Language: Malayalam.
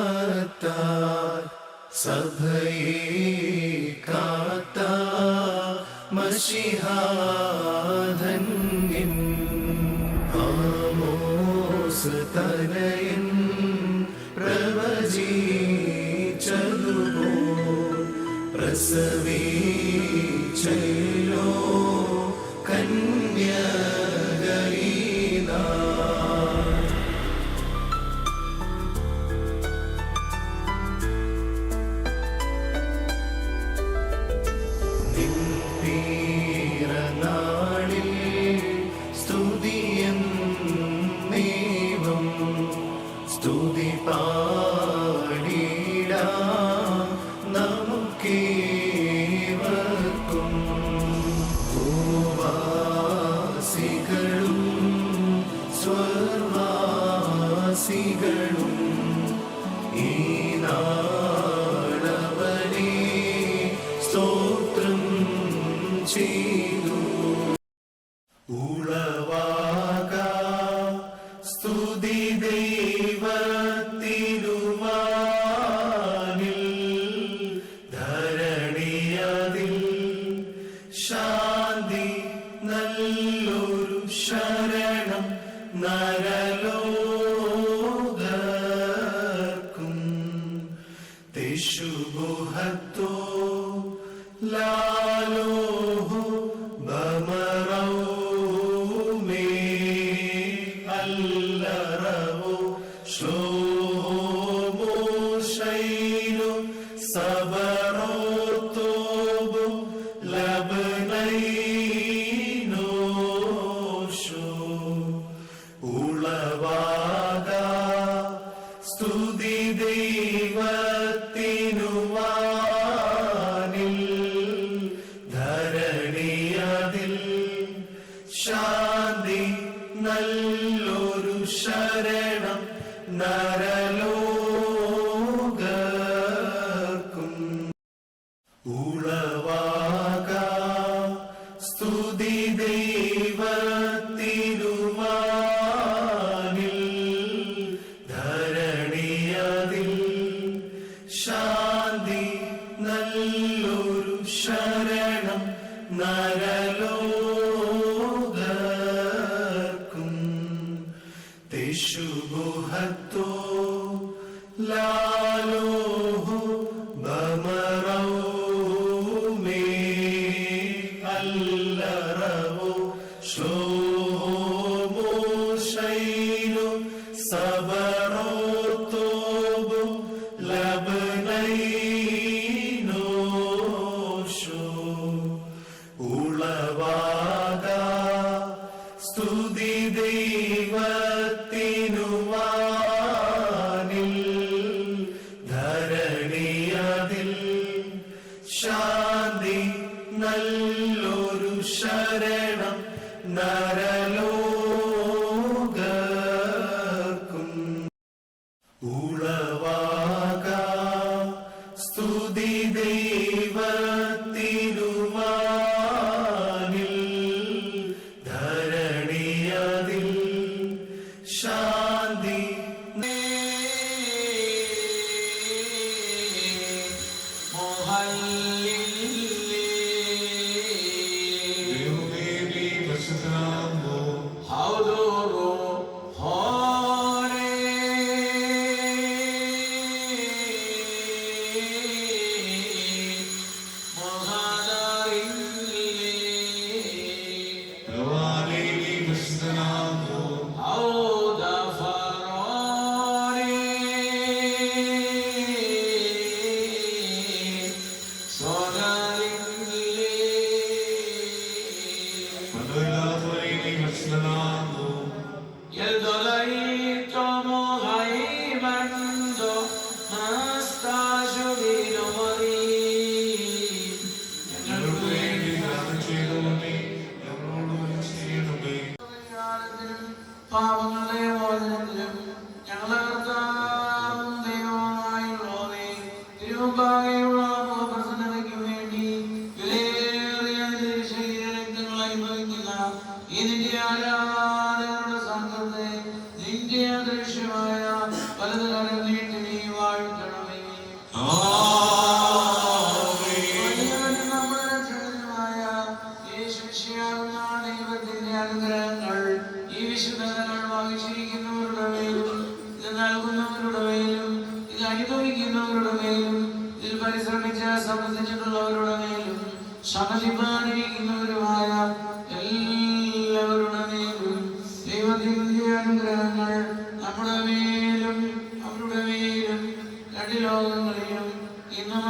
തിരുജന്മത്താൽ സഭയെ കാത്ത മശിഹാധന്യൻ ആമോസ് തനയൻ പ്രവചിച്ചതുപോ പ്രസവിച്ചല്ലോ കന്യകയിനാ സ്തുതി പാടിടാം നമുക്കേവർക്കും ഭൂവാസികളും സ്വർവാസികളും ഈ നാളവനെ സ്തോത്രം ചെയ്തു. സ്തുതി ദൈവത്തിരുവാനിൽ ധരണിയതിൽ ശാന്തി നല്ലൊരു ശരണം നരലോകർക്കും തെശുബുഹത്തോ ലാലോഹോ ബമറോ Shlomo Shailo Sabarotobo Labnaino Sho Ulavaga Studi Devattinuvanil Dharaniyadil Shanti Nalloru Sharanam നരലോകർക്കും ഉളവാക സ്തുതി ദൈവത്തിരുവാനിൽ ധരണിയതിൽ ശാന്തി നല്ലൊരു ശരണം നരലോകർക്കും തെശുബുഹത്തോ ലാലോഹോ ബമറോ മേ അല്ലറവോ ശ്ലോമോ ശൈലോ സബറോത്തോബോ ലബ്നൈനോ ശോ ഉളവാക സ്തുതി ദൈവത്തിനുവാനിൽ ധരണിയതിൽ ശാന്തി നല്ലൊരു ശരണം നരലോകർക്കും ഉളവാക സ്തുതി ദൈവത്തിനുവാനിൽ ധരണിയതിൽ ശാന്തി പാപങ്ങളുടെ മോചനത്തിലും ഞങ്ങളെ ദൈവമായുള്ളവരെ തിരുമുമ്പാകെയുള്ള പ്രസന്നതയ്ക്ക് വേണ്ടി വിലയേറിയ ശരീരരക്തങ്ങൾ അനുഭവിക്കുന്ന ഈ നിന്റെ ആരാധനയുടെ സംഘത്തെ നിന്റെ അദൃശ്യമായ പല പ്രവർത്തിച്ചിട്ടുള്ളവരുടെ മേലും സഹതിമാനിക്കുന്നവരുമായ എല്ലാവരുടെ മേലും ദൈവത്തിന്റെ അനുഗ്രഹങ്ങൾ നമ്മുടെ മേലും അവരുടെ മേലും രണ്ട് ലോകങ്ങളിലും ഇന്നും